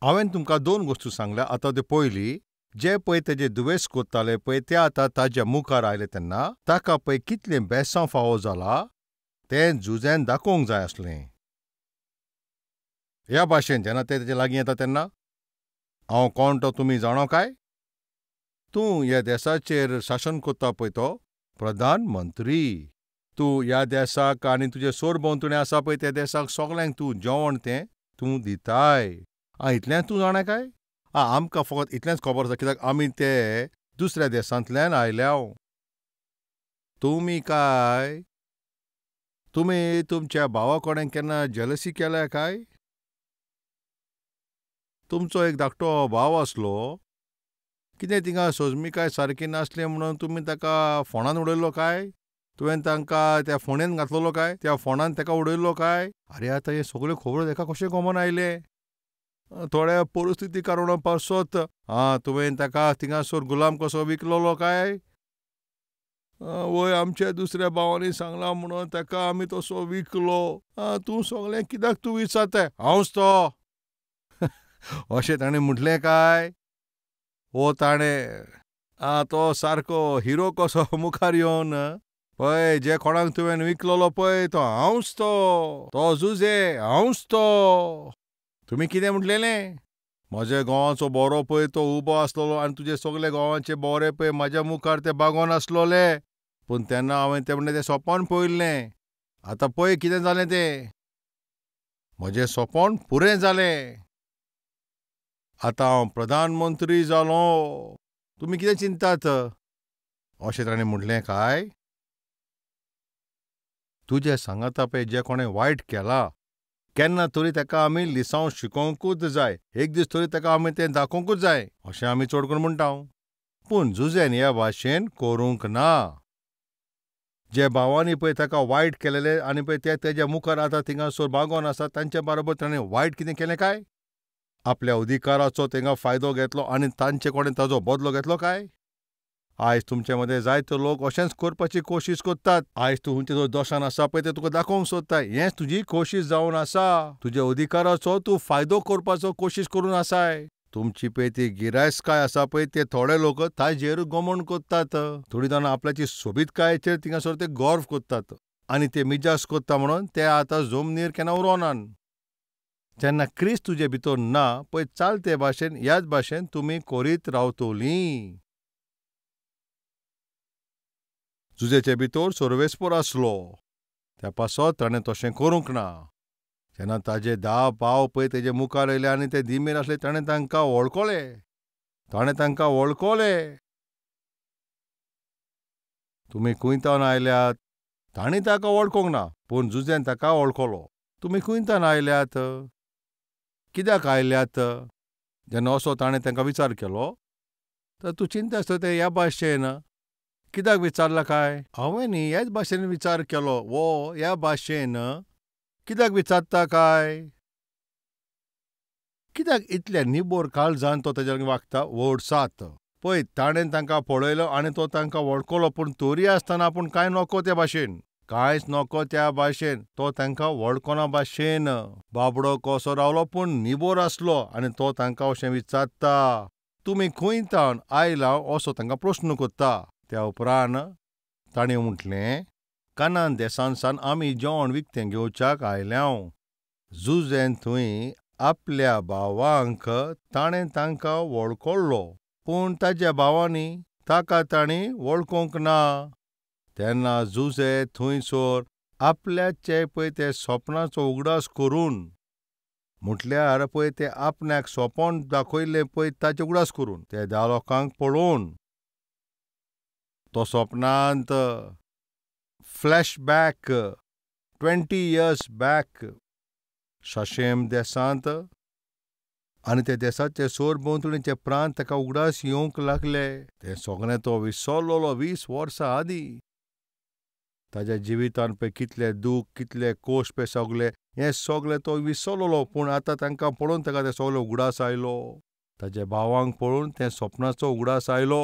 हांवें तुमकां 2 गोश्टी सांगल्या. आतां ते पयली, जे पळय तेजे दुवेस कोत्ताले पळय ते आतां ताज्या मुखार आयले तेन्ना ताका पळय कितलें बेसांव फावो जाला तें झुजेन दाखोवंक जाय आसलें. ह्या भाशेन जेन्ना ते तेजे लागीं येता तेन्ना, हांव कोण तो तुमी जाणो काय? तूं ह्या देशाचेर शासन कोत्ता पळय तो प्रधानमंत्री. तूं ह्या देशाक आनी तुजे सोरभोंवतणी आसा पळय त्या देशाक सगल्यांक तूं जेवण तें तूं दिताय. इतलेंच तूं जाणा काय? आमकां फकत इतलेंच खबर आसा कित्याक आमी ते दुसऱ्या देशांतल्यान आयल्याव. तुमी तुमच्या भावा कोणें केन्ना जेलसी केल्या काय? तुमचो एक धाकटो भाव आसलो, कितें थिंगा सोजमीकाय सारकी नासली म्हणून तुमी ताका फोंडान उडयल्लो काय? तुवें तांकां त्या फोंडेन घातलेलो काय? त्या फोंडान ताका उडयल्लो काय? आरे आतां हे सगल्यो खबरो ताका कशें गमोन आयले? थोड्या परिस्थिती कारणां पासत तुवें ताका थिंगासोर गुलाम कसो विकलोलो काय? वय आमच्या दुसऱ्या भावांनी सांगला म्हणून ताका आमी तसो विकलो. तूं सगळें कित्याक तूं विचारताय? हांवच तो अशें ताणें म्हटलें काय? ताणें तो सारको हिरो कसो मुखार येवन पळय जे कोणाक तुवें विकलोलो पळय तो हांवच तो झुजे हांवच तो. तुमी कितें म्हटलेलें? म्हज्या घोवाचो बोरो पळय तो उबो आसलोलो आनी तुजे सगळे घोवांचे बोरे पळय म्हाज्या मुखार ते बागोन आसलोले. पूण तेन्ना हांवें तें म्हणलें तें सोपोन पळयल्लें. आतां पळय कितें जालें तें. म्हजें सोपोन पुरें जालें. आतां हांव प्रधानमंत्री जालो. तुमी कितें चिंतात? अशें ताणें म्हटलें काय? तुजे सांगाता पळय जे कोणें वायट केलां केन्ना तरी ताका आमी लिसांव शिकोवंकूच जाय. एक दीस तरी ताका आमी तें दाखोवंकूच जाय अशें आमी चड करून म्हणटा. पूण झुजेन ह्या भाशेन करूंक ना. जे भावांनी पळय ताका वायट केलेले आनी पळय ते तेज्या मुखार आतां थिंगासोर बागोन आसा तांचे बरोबर ताणें वायट कितें केलें काय? आपल्या अधिकाराचो थिंगा फायदो घेतलो आनी तांचे कोणें ताजो बदलो घेतलो काय? आयज तुमचे मदें जायते लोक अशेंच करपाची कोशीश करतात. आयज तूं खंयच्या दोशान आसा पळय तें तुका दाखोवंक सोदता. हेंच तुजी कोशीश जावन आसा. तुज्या अधिकाराचो तूं फायदो करपाचो कोशीश करून आसाय. तुमची पळय ती गिरायस्काय आसा पळय ते थोडे लोक ताजेर गमन करतात. थोडीं जाणां आपल्याची सोबीतकायेचेर थिंगासोर ते गर्व करतात आनी ते मिजास करता म्हणून ते आतां जमनीर केन्ना उरोनान. जेन्ना क्रिस्त तुजे भितर ना पळय चाल ते भाशेन ह्याच भाशेन तुमी करीत रावतलीं. झुजेचे भितर सर्वेस्पर आसलो. त्या पासत ताणें तशें करूंक ना. जेन्ना ताजे 10 भाव पळय तेजे मुखार येयले आनी ते धिमेर आसले ताणें तांकां वळखोलें. तुमी खुंयतान आयल्यात. तांणी ताका वळखोंक ना पूण झुजेन ताका वळखलो. तुमी खुंयतान आयल्यात. कित्याक आयल्यात? जेन्ना असो ताणें तांकां विचार केलो तर तूं चिंता आसता ते ह्या भाशेन कित्याक विचारला काय? हांवें न्ही हेच भाशेन विचार केलो. ह्या भाशेन कित्याक विचारता काय? कित्याक इतल्या निबोर काळजान तो तेजे लागीं वागता? व्हड 7 पळय ताणें तांकां पळयलो आनी तो तांकां वळखलो पूण तरी आसतना आपूण कांय नोको त्या भाशेन. कांयच नोको त्या भाशेन. तो तांकां वळखना भाशेन. बाबडो कसो रावलो पूण निबोर आसलो आनी तो तांकां अशें विचारता. तुमी खुंयतान आयलां असो तांकां प्रस्न करता. त्या उपरांत ताणें म्हटलें कानान देसान सावन आमी जेवण विकतें घेवच्याक आयल्याव. झुजेन थंय आपल्या भावांक ताणें तांकां वळखलो पूण ताज्या भावांनी ताका तांणी वळखूंक ना. तेन्ना झुजे थंयसर आपल्याचे पळय ते सपनाचो उगडास करून म्हटल्यार पळय ते आपणाक सोपोन दाखयलें पळय ताचें उगडास करून ते 10 लोकांक पळोवन तो सपनांत फ्लॅशबॅक 20 years बॅक शाशेम देसांत आनी ते देसाचे सोरभोंवतणीचे प्रांत ताका उगडास येवंक लागले. ते सगळें तो विसरलोलो 20 वर्सां आदीं. ताज्या जिवितांत पळय कितलें दूख कितले कोश पळय सगळे हें सगळें तो विसरलोलो पूण आतां तांकां पळोवन ताका ते सगळो उगडास आयलो. ताज्या भावांक पळोवन तें सपनाचो उगडास आयलो.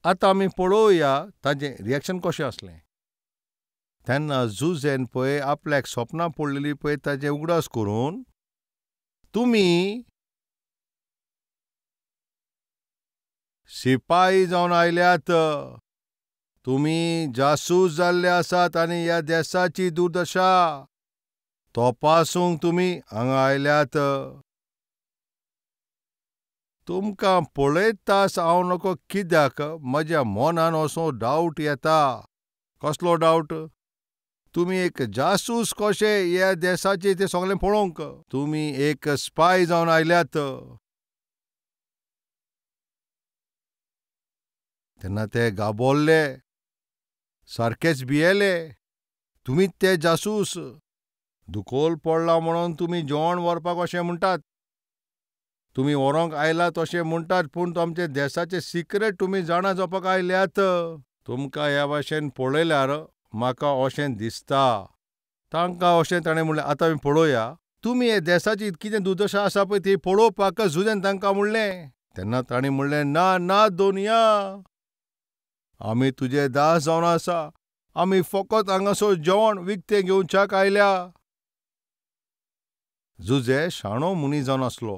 आतां आमी पळोवया ताजें रिएक्शन कशें आसलें. तेन्ना झुजेन पळय आपल्याक सपनां पडलेलीं पळय ताजें उगडास करून तुम्ही शिपाई जावन आयल्यात. तुम्ही जासूस जाल्ले आसात आनी ह्या देशाची दुर्दशा तपासूंक तुम्ही हांगा आयल्यात. तुमकां पळयताच हांव नकळो कित्याक म्हज्या मनान असो डावट येता. कसलो डावट? तुमी एक जासूस कशे ह्या देशाचे ते सगळें पळोवंक. तुमी एक स्पाय जावन आयल्यात. तेन्ना ते गाबोरले, सारकेच भियेले. तुमीच ते जासूस. दुखोल पडला म्हणून तुमी जेवण व्हरपाक अशें म्हणटात. तुमी व्हरोंक आयलात अशें म्हणटात, पूण आमचे देशाचे सिक्रेट तुमी जाणा जावपाक आयल्यात. तुमकां ह्या भाशेन पळयल्यार म्हाका अशें दिसता. तांकां अशें ताणें म्हणलें, आतां आमी पळोवया. तुमी हे देशाची कितें दुर्दशा आसा पळय ती पळोवपाक झुजेन तांकां म्हणलें. तेन्ना ताणीं म्हणलें, ना ना दोनया, आमी तुजे दास जावन आसा. आमी फकत हांगासर जेवण विकतें घेवच्याक आयल्या. जुजे शाणो मनीस जावन आसलो.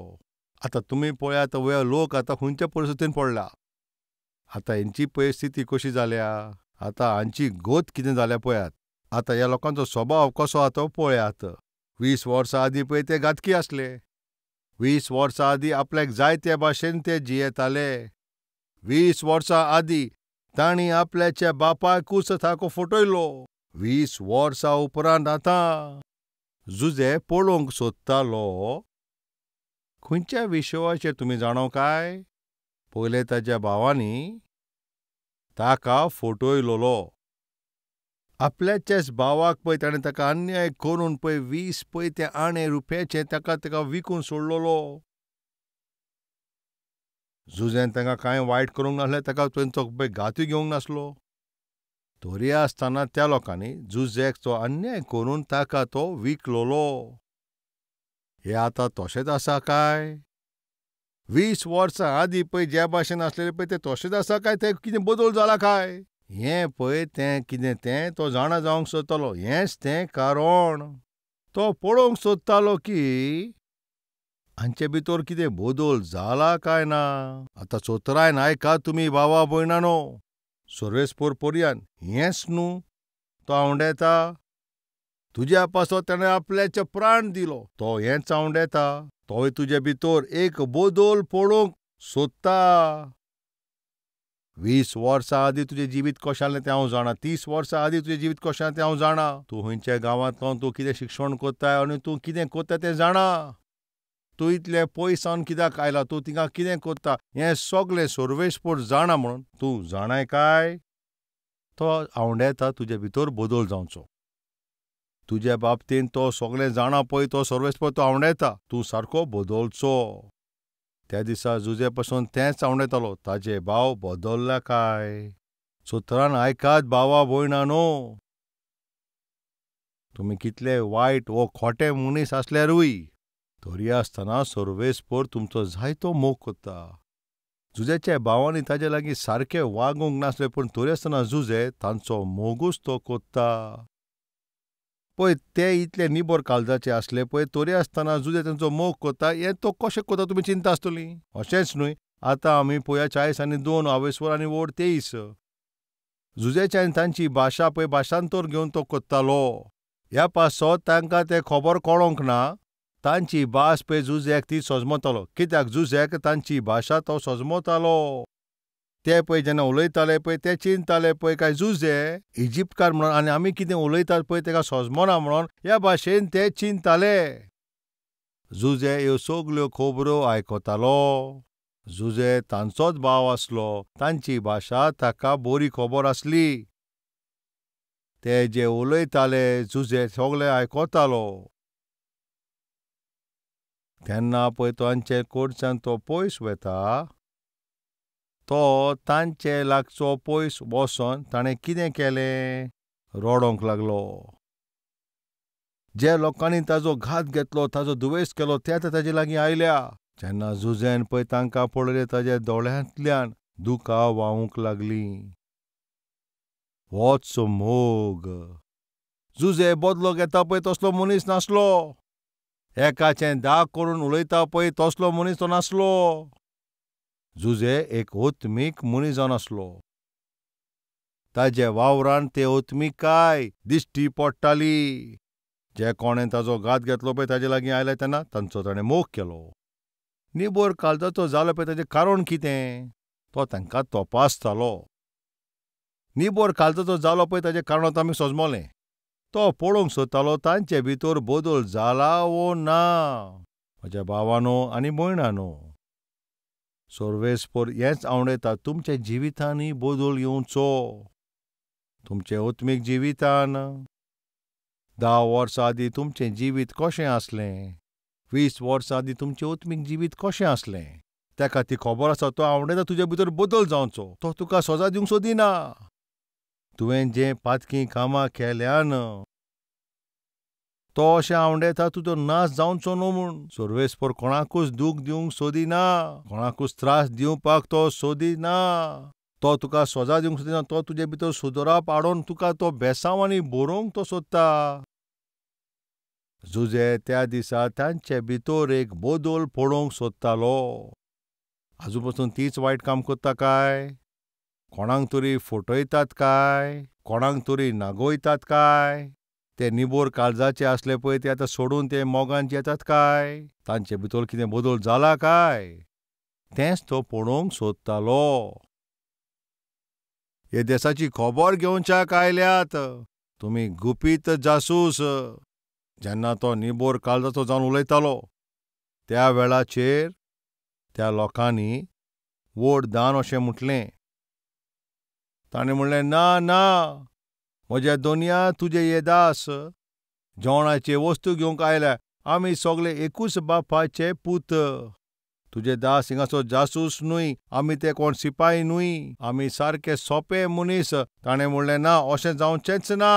आतां तुमी पळयात हो लोक आतां खंयच्या परिस्थितीन पडला. आतां हेंची परिस्थिती कशी जाल्या. आतां हांची गत कितें जाल्या पळयात. आतां ह्या लोकांचो स्वभाव कसो आसा तो पळयात. 20 वर्सां आदीं पळय ते घातकी आसले. 20 वर्सां आदीं आपल्याक जाय ते भाशेन ते जियेताले. 20 वर्सां आदीं तांणी आपल्याच्या बापायकूच थाको फटयलो. 20 वर्सां उपरांत आतां जुजे पळोवंक सोदतालो. खंयच्या विशयाचेर तुमी जाणो काय? पयले ताच्या भावांनी ताका फटयलोलो. आपल्याच्याच भावाक पळय ताणें ताका अन्याय करून पळय 20 पळय ते आणे रुपयाचे ताका विकून सोडलोलो. जुजेन तांकां कांय वायट करूंक नासलें, ताका तेंचो पळय घातूय घेवंक नासलो. तरी आसतना त्या लोकांनी जुजेक तो अन्याय करून ताका तो विकलोलो. हे आतां तशेंच आसा काय? 20 वर्सां आदीं पळय ज्या भाशेन आसलेले पळय ते तशेंच आसा काय, ते कितें बदल जाला काय? हें पळय तें कितें तें तो जाणा जावंक सोदतालो. हेंच तें कारण. तो पळोवंक सोदतालो की हांचे भितर कितें बदल जाला काय ना. आतां चोतरायन आयकात तुमी भावा भयणानो. सर्वेस्पर पर्यान हेंच न्हू तो आवंडेता. तुज्या पासत ताणें आपल्याचे प्राण दिलो. तो हेंच आवंडेता. तोय तुजे भितर एक बदल पळोवंक सोदता. 20 वर्सां आदीं तुजें जिवीत कशें आसलें तें हांव जाणा. 30 वर्सां आदीं तुजें जिवीत कशें आसलें तें हांव जाणा. तूं खंयच्या गांवांतलो, तूं कितें शिक्षण कोत्ताय आनी तूं कितें कोत्ता तें जाणा. तूं इतलें पयस सावन कित्याक आयला, तूं थिंगा कितें कोत्ता, हें सगळें सर्वेस्पर जाणा म्हणून तूं जाणाय काय? तो आवंडेता तुजे भितर बदल जावचो. तुज्या बाबतींत तो सगळें जाणा पळय तो सर्वेस्पर तो आवंडेता. तूं सारको बदलचो. त्या दिसा जुजे पासून तेंच आवंडेतालो. ताजे भाव बदलला काय? सुतरान आयकात भावा भयणानो. तुमी कितले वायट वो खोटे मनीस आसल्यारूय तरी आसतना सर्वेस्पर तुमचो जायतो मोग कोत्ता. जुजेच्या भावांनी ताजे लागीं सारकें वागूंक नासलें, पूण तरी आसतना जुजे तांचो मोगूच तो कोत्ता. पळय ते इतले निबर काळजाचे आसले पळय, तरी आसतना जुजे तांचो मोग कोत्ता. हें तो कशें कोत्ता तुमी चिंता आसतली. अशेंच न्हय, आतां आमी पळोवया 40 आनी 2 आवयस्वर आनी व्हड 23. जुजेच्यान तांची भाशा पळय भाशांतर घेवन तो कोत्तालो. ह्या पासत तांकां तें खबर कळोंक ना. तांची भास पळय जुजेक ती सजमतालो. कित्याक जुजेक तांची भाशा तो सजमतालो. ते पळय जेन्ना उलयताले पळय ते चिंतताले पळय काय जुजे इजिप्तकार म्हणून आनी आमी कितें उलयतात पळय ताका सजमना म्हणून ह्या भाशेन ते चिंतताले. जुजे ह्यो सगल्यो खबरो आयकतालो. जुजे तांचोच भाव आसलो. तांची भाशा ताका बरी खबर आसली. ते जे उलयताले जुजे सगळें आयकतालो. तेन्ना पळय तांचे कडच्यान तो पयस वता. तो तांचे लागचो पयस वचोन ताणें कितें केलें? रडोंक लागलो. जे लोकांनी ताजो घात घेतलो, ताजो दुवेस केलो, ते आतां ताजे लागीं आयल्या. जेन्ना जुजेन पळय तांकां पळयलें ताच्या दोळ्यांतल्यान दुकां व्हांवूंक लागलीं. होच मोग. जुजे बदलो घेता पळय तसलो मनीस नासलो. एकाचें दाग करून उलयता पळय तसलो मनीस तो नासलो. जुजे एक ओत्मीक मनीस जावन आसलो. ताजे वावरान ते ओत्मीकाय दिश्टी पडटाली. जे कोणें ताजो घात घेतलो पळय ताजे लागीं आयले तेन्ना तांचो ताणें मोग केलो. निबोर काळजाचो जालो पळय ताचें कारण कितें तो तांकां तपासतालो. निबोर काळजाचो जालो पळय ताचें कारण आतां आमी सोजमोलें. तो पळोवंक सोदतालो तांचे भितर बदल जाला वो ना. म्हज्या भावांनो आनी भयणांनो, सर्वेस्पर हेंच आवडटा तुमच्या जिवितांनी बदल येवचो. तुमचें ओत्मीक जिवितान 10 वर्सां आदीं तुमचें जिवीत कशें आसलें, 20 वर्सां आदीं तुमचें ओत्मीक जिवीत कशें आसलें, तेका ती खबर आसा. तो आवडटा तुजे भितर बदल जावचो. तो तुका सजा दिवंक सोदिना. तुवें जें पातकी कामां केल्यान तो अशें आवडटा तुजो नाश जावचो न्हू म्हूण. सर्वेस्पर कोणाकूच दूख दिवंक सोदिना. कोणाकूच त्रास दिवपाक तो सोदिना. तो तुका सजा दिवंक सोदिना. तो तुजे भितर सुदरप हाडून तुका तो बेसांवांनी भरोवंक तो सोदता. जुजे त्या दिसा तांचे भितर एक बदल पळोवंक सोदतालो. आजून पासून तीच वायट काम करता काय? कोणाक तरी फटयतात काय? कोणाक तरी नागोयतात काय? ते निबोर काळजाचे आसले पळय ते आतां सोडून ते मोगान येतात काय? तांचे भितर कितें बदल जाला काय? तेंच तो पळोवंक सोदतालो. हे देशाची खबर घेवच्याक आयल्यात तुमी गुपीत जासूस. जेन्ना तो निबोर काळजाचो जावन उलयतालो त्या वेळाचेर त्या लोकांनी वोट दान अशें म्हटलें. ताणें म्हणलें, ना ना, म्हज्या दोनया तुजे ये दास जेवणाचे वस्तू घेवंक आयल्या. आमी सगळे एकूच बापाचे पूत. तुजे दास हिंगाचो जासूस न्हय. आमी ते कोण सिपाही न्हय. आमी सारके सोंपे मनीस. ताणें म्हणलें, ना, अशें जावचेंच ना.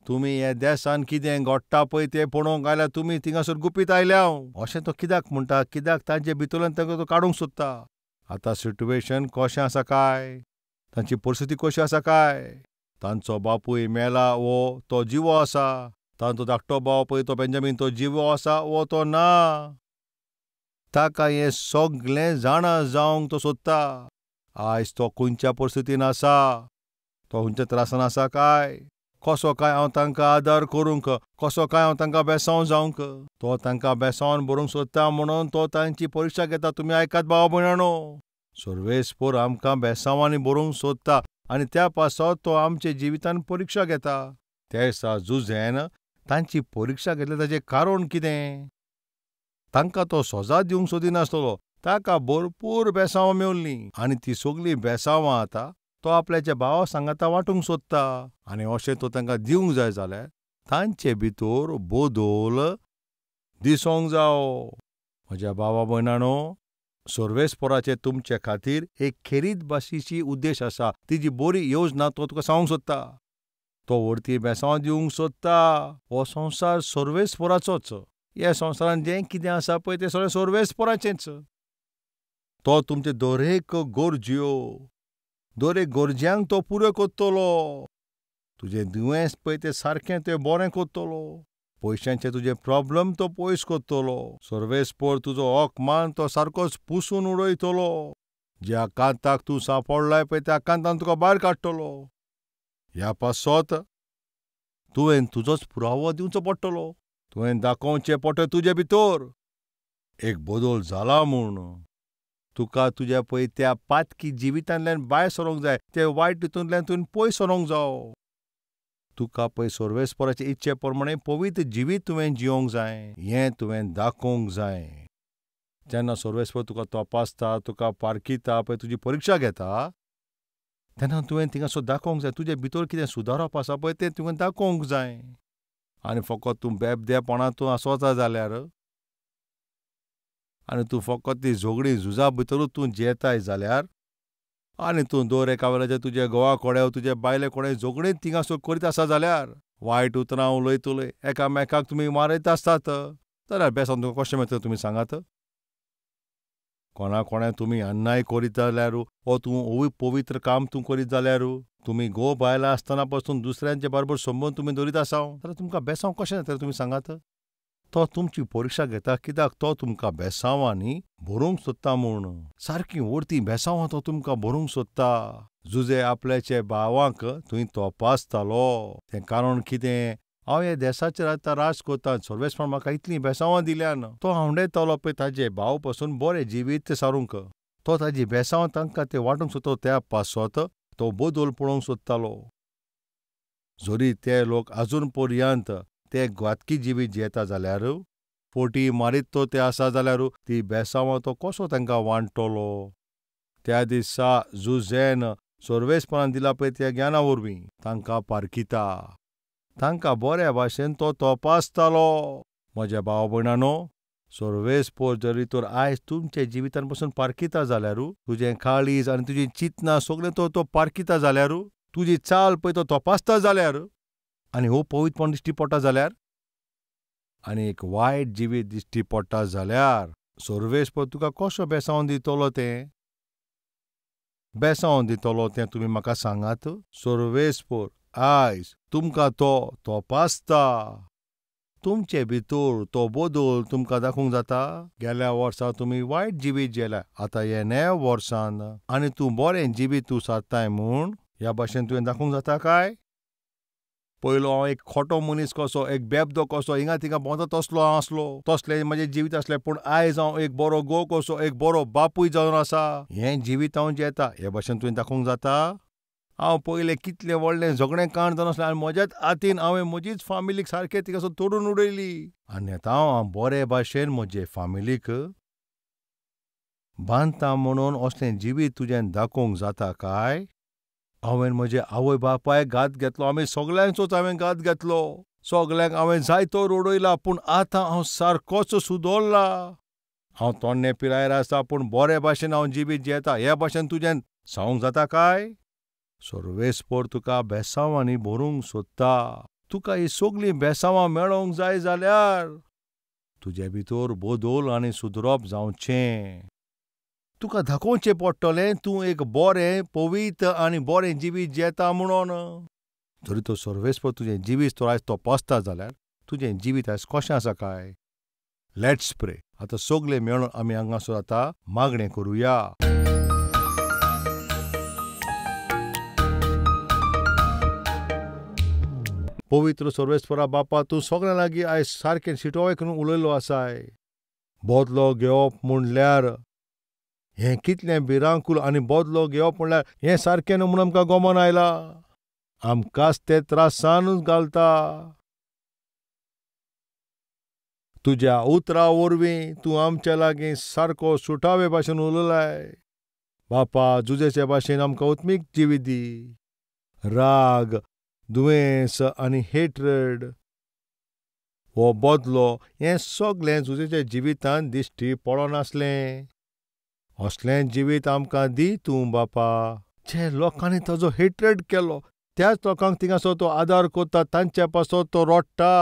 तुमी हे देसान कितें घडटा पळय तें पळोवंक आयल्या. तुमी थिंगासर गुपीत आयल्या. अशें तो कित्याक म्हणटा? कित्याक तांचे भितरल्यान ताका तो काडूंक सोदता. आतां सिट्युएशन कशें आसा काय? तांची परिस्थिती कशी आसा काय? तांचो बापूय मेला वो तो जिवो आसा. तांचो धाकटो भाव पळय तो बेंजामीन तो जिवो आसा वो तो ना. ताका हें सगळें जाणा जावंक तो सोदता. आयज तो खंयच्या परिस्थितीन आसा? तो खंयच्या त्रासान आसा काय? कसो काय हांव तांकां आदार करूंक? कसो काय हांव तांकां बेसांव जावंक? तो तांकां बेसांवन भरूंक सोदता म्हणून तो तांची परिक्षा घेता. तुमी आयकात भाव भयणांनो. सर्वेस्पर आमकां बेसांवांनी भरूंक सोदता आनी त्या पासत तो आमचे जिवितान परिक्षा घेता. त्या दिसा जुजेन तांची परिक्षा घेतली ताचें कारण कितें? तांकां तो सजा दिवंक सोदिनासतलो. ताका भरपूर बेसांवां मेवल्लीं आनी ती सगळीं बेसांवां आतां तो आपल्याच्या भावा सांगाता वांटूंक सोदता. आनी अशें तो तांकां दिवंक जाय जाल्यार तांचे भितर बदल दिसोंक जायो. म्हज्या भावा भयणांनो, सर्वेस्पराचे तुमचे खातीर एक खेरीत भाशेची उद्देश आसा. तिजी बरी योजना तो तुका सांगूंक सोदता. तो व्हडती बेसांवां दिवंक सोदता. हो संवसार सर्वेस्पराचोच. ह्या संवसारान जें कितें आसा पळय तें सगळें सर्वेस्पराचेंच. तो तुमचे दरेक गरज्यांक तो पुरो करतलो. तुजें दुयेंस पळय तें सारकें तें बरें करतलो. पयशांचे तुजे प्रॉब्लेम तो पयस करतलो. सर्वेस्पर तुजो होकमान तो सारकोच पुसून उडयतलो. ज्या कांताक तूं सांपडलाय पळय त्या कांतान तुका भायर काडटलो. ह्या पासत तुवें तुजोच पुरावो दिवचो पडटलो. तुवें दाखोवचें पडटलें तुजे भितर एक बदल जाला म्हूण. तुका तुज्या पळय त्या पातकी जिवितांतल्यान भायर सरोंक जाय. ते वायट हितूंतल्यान तुवें पयस सरोंक जायो. तुका पळय सर्वेस्पराचे इच्छे प्रमाणें पवित्र जिवीत तुवें जिवंक जाय. हें तुवें दाखोवंक जाय. जेन्ना सर्वेस्पर तुका तपासता, तुका पारखिता पळय, तुजी परिक्षा घेता, तेन्ना तुवें थिंगासर दाखोवंक जाय. तुजे भितर कितें सुदारप आसा पळय तें तुवें दाखोवंक जाय. आनी फकत तूं बेबदेपणांतूं आसोता जाल्यार आनी तूं फकत ती झगडीं झुजा भितरूच तूं जियेताय जाल्यार आनी तूं दर एका वेळाचेर तुजे घोवा कोडे तुजे बायले कोडे झगडींत थिंगासर करीत आसा जाल्यार, वायट उतरां उलयतले, एकामेकाक तुमी मारयत आसतात जाल्यार बेसान तुका कशें मेळटलें तुमी सांगात? कोणा तुमी अन्याय करीत जाल्यार वो तूं पवित्र काम तूं करीत जाल्यार तुमी घोव बायलां आसतना पासून दुसऱ्यांचे बरोबर संबंद तुमी दवरीत आसा जाल्यार तुमकां बेसांव कशें जातलें तुमी सांगात? तो तुमची परीक्षा घेता कित्याक तो तुमकां बेसांवांनी भरूंक सोदता म्हूण. सारकी व्हडती बेसांवां तो तुमकां भरूंक सोदता. जुजे आपल्याचे भावांक थंय तपासतालो. तें कारण कितें? हांव ह्या देशाचेर आतां राज कोत्तां. सर्वेस्पण म्हाका इतलीं बेसांवां दिल्यान. तो हांवडेतालो पळय ताजे भाव पासून बरें जिवीत सारूंक. तो ताजी बेसांवां तांकां ते वांटूंक सोदतालो. त्या पासत तो बदल पळोवंक सोदतालो. जरी ते लोक आजून पर्यंत ते घातकी जिवीत जियेता जाल्यार, फोटी मारीत तो ते आसा जाल्यार ती बेसांवां तो कसो तांकां वांटतलो? त्या दिसा जुजेन सर्वेस्पणान दिला पळय त्या ज्ञाना वरवीं तांकां पारखिता. तांकां बऱ्या भाशेन तो तपासतालो. म्हज्या भाव भयणांनो, सर्वेस्पर जरी तर आयज तुमचे जिवितान पासून पारखिता जाल्यार, तुजें काळीज आनी तुजी चिंतनां सगळें तो पारखिता जाल्यार, तुजी चाल पळय तो तपासता जाल्यार, आनी हो पवित्रपण दिश्टी पडटा जाल्यार, आनी एक वायट जिवीत दिश्टी पडटा जाल्यार, सर्वेस्पर तुका कसो बेसांव दितलो तें? बेसांव दितलो तें तुमी म्हाका सांगात? सर्वेस्पर आयज तुमकां तो तपासता. तुमचे भितर तो बदल तुमकां दाखोवंक जाता? गेल्या वर्सा तुमी वायट जिवीत जियेल्या, आतां हे नव्या वर्सान आनी तूं बरें जिवीत तूं सारताय म्हूण ह्या भाशेन तुवें दाखोवंक जाता काय? पयलो हांव एक खोटो मनीस कसो, एक बेबदो कसो, हिंगा थिंगा भोंवता तसलो हांव आसलो. तसलें म्हजें जिवीत आसलें. पूण आयज हांव एक बरो घोव कसो, एक बरो बापूय जावन आसा. हें जिवीत हांव जियेता ह्या भाशेन तुवें दाखोवंक जाता? हांव पयलें कितलें व्हडलें झगडें कांड जावन आसलें आनी म्हज्याच हातीन हांवें म्हजीच फामिलीक सारकें तिका तोडून उडयली. आनी आतां हांव बरे भाशेन म्हजे फामिलीक बांदता म्हणून असलें जिवीत तुजें दाखोवंक जाता काय? हांवें म्हजे आवय बापायक घात घेतलो. आमी सगल्यांचोच हांवें घात घेतलो. सगल्यांक हांवें जायतो रडयला. पूण आतां हांव सारकोच सुदरला. हांव तोंडे पिरायेर आसा पूण बरे भाशेन हांव जिवीत जियेता ह्या भाशेन तुजें सांगूंक जाता काय? सर्वेस्पर तुका बेसांवांनी भरूंक सोदता. तुका ही सगळीं बेसांवां मेळोवंक जाय जाल्यार तुजे भितर बदल आनी सुदरप जावचें. तुका दाखोवचें पडटलें तूं एक बरें पवित्र आनी बरें जिवीत जियेता म्हणून. जरी तो सर्वेस्पर तुजें जिवीत तो आयज तपासता जाल्यार तुजें जिवीत आयज कशें आसा काय? लेट्स प्रे. आतां सगळे मेळून आमी हांगासर आतां मागणें करुया. पवित्र सर्वेस्परा बापा, तूं सगळ्यां लागीं आयज सारकें शिटोळे करून उलयलो आसाय. बदलो घेवप म्हणल्यार हें कितलें भिरांकूळ आनी बदलो घेवप म्हणल्यार हें सारकें न्हू म्हणून आमकां गोमोन आयला. आमकांच ते त्रासानूच घालता. तुज्या उतरां वरवीं तूं आमचे लागीं सारको सुटावे भाशेन उलयलाय. बापा, जुजेचे भाशेन आमकां उत्मीक जिवीत दी. राग, दुयेंस आनी हेट्रेड हो बदलो हें सगळें जुजेच्या जिवितांत दिश्टी पडनासलें. असलें जिवीत आमकां दी तूं बापा. जे लोकांनी ताजो हेट्रेड केलो त्याच लोकांक थिंगासर तो आदार कोत्ता, तांचे पासत तो रडटा.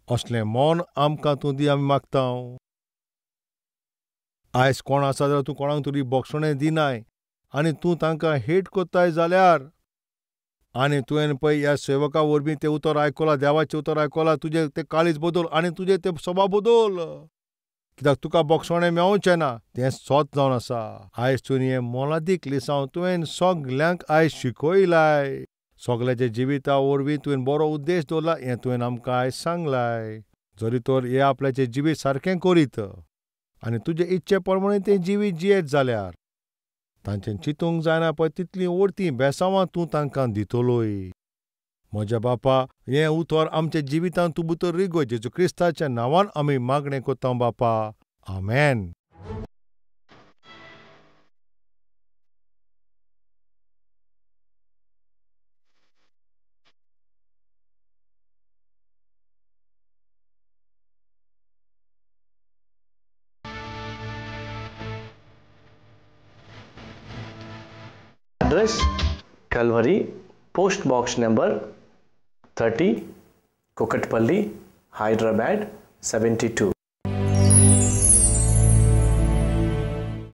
असलें मन आमकां तूं दी आमी मागतांव. आयज कोण आसा जाल्यार तूं कोणाक तरी भोगसणें दिनाय आनी तूं तांकां हेट कोत्ताय जाल्यार, आनी तुवें पळय ह्या सेवका वरवीं तें उतर आयकलां, देवाचें उतर आयकलां, तुजें तें काळीज बदल आनी तुजें तें सभाव बदल. कित्याक तुका भोगसणें मेळचें ना तें सोत जावन आसा. आयज तुवें हें मोलादीक लिसांव तुवें सगल्यांक आयज शिकयलाय. सगल्याच्या जिविता वरवीं तुवें बरो उद्देश दवरला हें तुवें आमकां आयज सांगलाय. जरी तर हें आपल्याचें जिवीत सारकें करीत आनी तुजे इच्छे प्रमाणे तें जिवीत जियेत जाल्यार तांचें चिंतूंक जायना पळय तितलीं व्हडतीं बेसांवां तूं तांकां दितलोय. म्हज्या बापा, हें उतर आमच्या जिवितांत तूं भितर रिगय. जेजू क्रिस्ताच्या नांवान आमी मागणें कोत्ता बापा. आमेन. Address Calvary, Post Box number 30, Kukatpalli, Hyderabad 72.